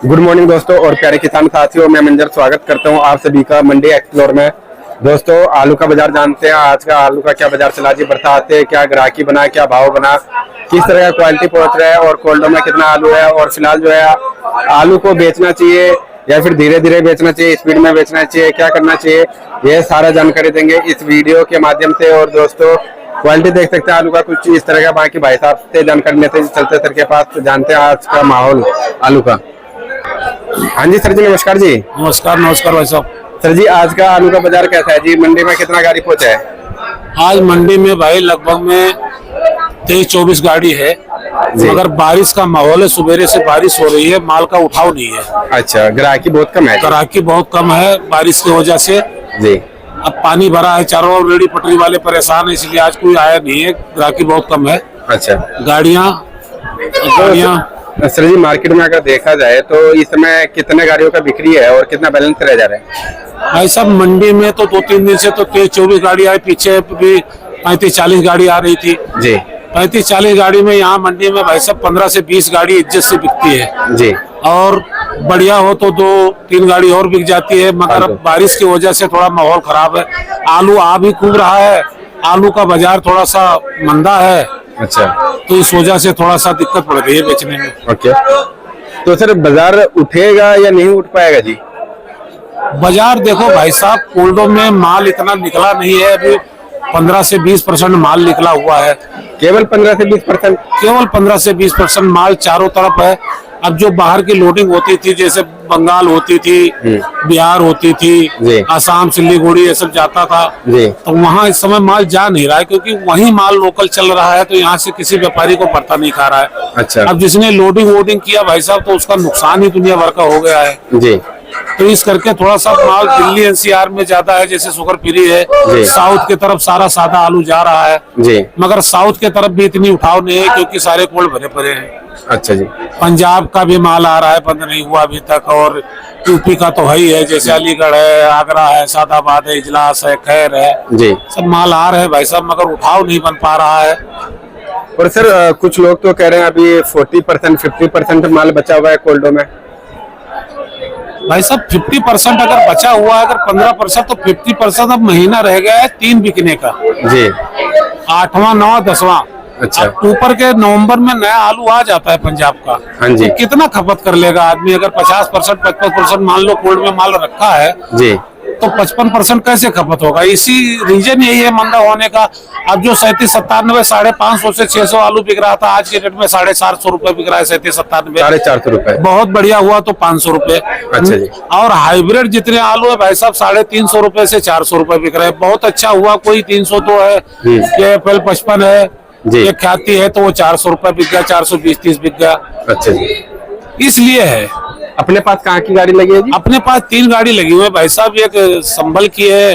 Good morning दोस्तों और प्यारे किसान साथियों, मैं मंजर स्वागत करता हूं आप सभी का मंडी एक्सप्लोर में। दोस्तों, आलू का बाजार जानते हैं। आज का आलू का क्या बाजार चला जी, बरसात है, क्या ग्राहकी बना, क्या भाव बना, किस तरह का क्वालिटी पहुंच रहा है और कोल्डो में कितना आलू है और फिलहाल जो है आलू को बेचना चाहिए या फिर धीरे धीरे बेचना चाहिए, स्पीड में बेचना चाहिए, क्या करना चाहिए, ये सारा जानकारी देंगे इस वीडियो के माध्यम से। और दोस्तों, क्वालिटी देख सकते हैं आलू का कुछ इस तरह का। बाकी भाई साहब से जानकारी लेते चलते सर के पास, तो जानते हैं आज का माहौल आलू का। हाँ जी सर जी, नमस्कार जी। नमस्कार नमस्कार भाई साहब। सर जी, आज का आलू का बाजार कैसा है जी? मंडी में कितना गाड़ी पहुंचा है? आज मंडी में भाई लगभग में 23-24 गाड़ी है, मगर बारिश का माहौल है। सुबह से बारिश हो रही है, माल का उठाव नहीं है। अच्छा, ग्राहकी बहुत कम है? ग्राहकी बहुत कम है बारिश की वजह से जी। अब पानी भरा है चारों ओर, रेडी पटरी वाले परेशान है, इसलिए आज कोई आया नहीं है। ग्राहकी बहुत कम है। अच्छा, गाड़ियाँ सर जी मार्केट में अगर देखा जाए तो इस समय कितने गाड़ियों का बिक्री है और कितना बैलेंस रह जा रहा है? भाई साहब, मंडी में तो 2-3 दिन से तो 23-24 गाड़ी आई, पीछे भी 35-40 गाड़ी आ रही थी जी। 35-40 गाड़ी में यहाँ मंडी में भाई साहब 15 से 20 गाड़ी इज्जत से बिकती है जी। और बढ़िया हो तो 2-3 गाड़ी और बिक जाती है, मगर अब बारिश की वजह से थोड़ा माहौल खराब है। आलू आ भी खूब रहा है, आलू का बाजार थोड़ा सा मंदा है। अच्छा, तो इस वजह से थोड़ा सा दिक्कत पड़ रही है बेचने में। ओके, तो सर बाजार उठेगा या नहीं उठ पाएगा जी? बाजार देखो भाई साहब, कोल्डो में माल इतना निकला नहीं है, अभी 15 से 20% माल निकला हुआ है। केवल 15 से 20%? केवल 15 से 20% माल चारों तरफ है। अब जो बाहर की लोडिंग होती थी, जैसे बंगाल होती थी, बिहार होती थी, आसाम, सिल्लीगुड़ी, ये सब जाता था, तो वहाँ इस समय माल जा नहीं रहा है, क्योंकि वही माल लोकल चल रहा है, तो यहाँ से किसी व्यापारी को पड़ता नहीं खा रहा है। अच्छा। अब जिसने लोडिंग वोडिंग किया भाई साहब, तो उसका नुकसान ही दुनिया भर का हो गया है जी। तो इस करके थोड़ा सा माल दिल्ली एनसीआर में ज्यादा है, जैसे शुगर फ्री है। साउथ की तरफ सारा सादा आलू जा रहा है जी, मगर साउथ की तरफ भी इतनी उठाव नहीं है, क्योंकि सारे कोल्ड भरे पड़े हैं। अच्छा जी। पंजाब का भी माल आ रहा है, बंद नहीं हुआ अभी तक, और यूपी का तो है ही है, जैसे अलीगढ़ है, आगरा है, सादाबाद है, इजलास है, खैर है जी, सब माल आ रहे हैं भाई साहब, मगर उठाव नहीं बन पा रहा है। और सर कुछ लोग तो कह रहे हैं अभी 40% 50% माल बचा हुआ है कोल्डो में। भाई साहब 50% अगर बचा हुआ है, अगर 15%, तो 50% अब महीना रह गया है 3 बिकने का जी, 8वां 9वां 10वां। अच्छा, ऊपर के नवंबर में नया आलू आ जाता है पंजाब का। हाँ जी। तो कितना खपत कर लेगा आदमी? अगर 50% 55% मान लो कोल्ड में माल रखा है जी, तो 55% कैसे खपत होगा? इसी रीजन यही है मंदा होने का। अब जो 37-97 550 से 600 आलू बिक रहा था, आज के डेट में 450 रुपए बिक रहा है। 37-97 450 रुपए, बहुत बढ़िया हुआ तो 500 रुपए। अच्छा जी। और हाइब्रिड जितने आलू है भाई साहब 350 रुपए से 400 रुपए बिक रहे हैं। बहुत अच्छा हुआ, कोई 300 तो है, KFL 55 है, एक ख्याति है, तो वो 400 रुपए बिक गया, 420-30 बिक गया। अच्छा जी, इसलिए है। अपने पास कहाँ की गाड़ी लगी है जी? अपने पास 3 गाड़ी लगी हुई है भाई साहब, एक संभल की है,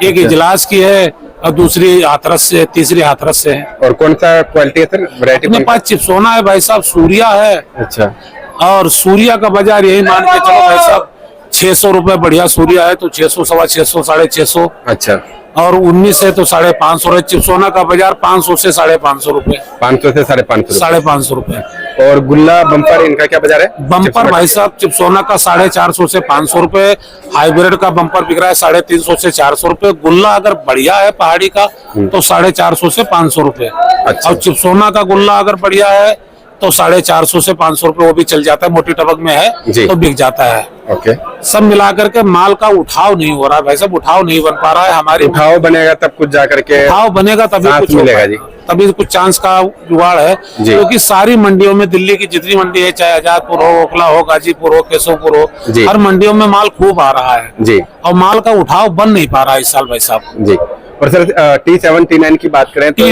एक इजलास की है, और दूसरी हाथरस से, तीसरी हाथरस से है। और कौन सा क्वालिटी है सर? वैरायटी अपने पास चिप्सोना है भाई साहब, सूर्या है। अच्छा। और सूर्या का बाजार यही मान के चलो भाई साहब 600 रुपए बढ़िया सूर्या है, तो 600, 650, 650। अच्छा। और 19 से तो 550 है। चिप्सोना का बाजार 500 से 550 रुपए। 500 से 550, 550 रुपए। और गुल्ला बम्पर, इनका क्या बाजार है? बम्पर भाई साहब चिप्सोना का 450 से 500 रुपए, हाइब्रिड का बम्पर बिक रहा है 350 से 400 रुपए। गुल्ला अगर बढ़िया है पहाड़ी का तो 450 से 500 रुपए। अच्छा। और चिप्सोना का गुल्ला अगर बढ़िया है तो 450 से 500 रुपए, वो भी चल जाता है, मोटी टबक में है तो बिक जाता है। ओके। सब मिलाकर के माल का उठाव नहीं हो रहा है भाई साहब, उठाव नहीं बन पा रहा है। हमारे उठाव बनेगा तब कुछ जाकर के, उठाव बनेगा तभी कुछ मिलेगा जी, तभी कुछ चांस का जुगाड़ है। क्योंकि सारी मंडियों में, दिल्ली की जितनी मंडी है, चाहे आजादपुर हो, ओखला हो, गाजीपुर हो, केशवपुर हो, हर मंडियों में माल खूब आ रहा है जी, और माल का उठाव बन नहीं पा रहा है इस साल भाई साहब जी। और सर T7 T9 की बात करें तो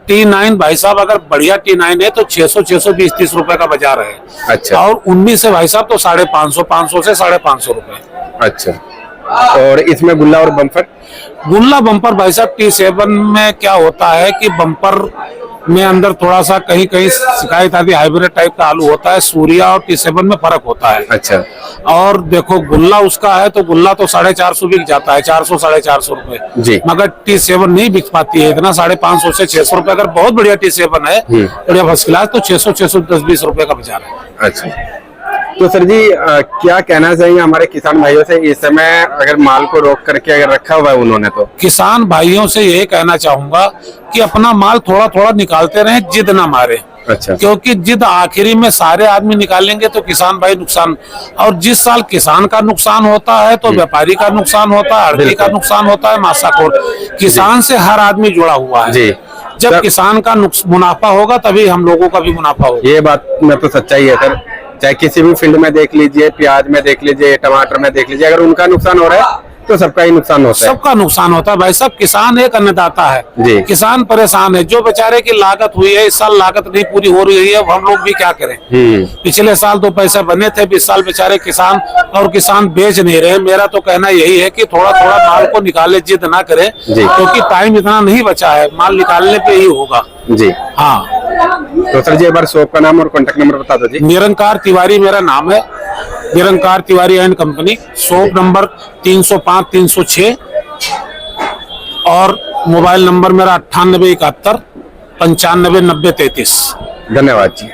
T9 भाई साहब अगर बढ़िया T9 है तो 600-620-30 रुपए का बाजार है। अच्छा। और 19 से भाई साहब तो 550, 500 से 550 रुपए। अच्छा। और इसमें गुल्ला और बम्पर? गुल्ला बम्पर भाई साहब T7 में क्या होता है कि बम्पर में अंदर थोड़ा सा कहीं कहीं शिकायत आती, हाइब्रिड टाइप का आलू होता है। सूर्या और T7 में फर्क होता है। अच्छा। और देखो गुल्ला उसका है तो गुल्ला तो 450 बिक जाता है, 400-450 रुपए जी, मगर T7 नहीं बिक पाती है इतना, 550 से 600 रुपए। अगर बहुत बढ़िया T7 है, बढ़िया फर्स्ट क्लास, तो 600-610-20 रुपए का बाजार है। अच्छा। तो सर जी क्या कहना चाहिए हमारे किसान भाइयों से इस समय अगर माल को रोक करके अगर रखा हुआ है उन्होंने तो? किसान भाइयों से यही कहना चाहूंगा कि अपना माल थोड़ा थोड़ा निकालते रहें, जिद ना मारे। अच्छा। क्योंकि जिद आखिरी में सारे आदमी निकालेंगे तो किसान भाई नुकसान, और जिस साल किसान का नुकसान होता है तो व्यापारी का नुकसान होता है, आढ़ती का नुकसान होता है, मासाखोर। किसान से हर आदमी जुड़ा हुआ है जी। जब किसान का मुनाफा होगा तभी हम लोगों का भी मुनाफा होगा। ये बात में तो सच्चाई है सर, चाहे किसी भी फील्ड में देख लीजिए, प्याज में देख लीजिए, टमाटर में देख लीजिए, अगर उनका नुकसान हो रहा है तो सबका ही नुकसान होता है। सबका नुकसान होता है भाई साहब। किसान एक अन्नदाता है जी। किसान परेशान है। जो बेचारे की लागत हुई है, इस साल लागत नहीं पूरी हो रही है, अब हम लोग भी क्या करें। पिछले साल तो पैसे बने थे, इस साल बेचारे किसान और किसान बेच नहीं रहे। मेरा तो कहना यही है कि थोड़ा थोड़ा माल को निकाले, जिद ना करे, क्योंकि टाइम इतना नहीं बचा है, माल निकालने पे ही होगा जी। हाँ तो सर जी एक बार शॉप का नाम और कॉन्टेक्ट नंबर बता दो जी। निरंकार तिवारी मेरा नाम है, Nirankar Tiwari and company. Shop number 305 306 और मोबाइल नंबर मेरा 9871 95 90 33। धन्यवाद जी।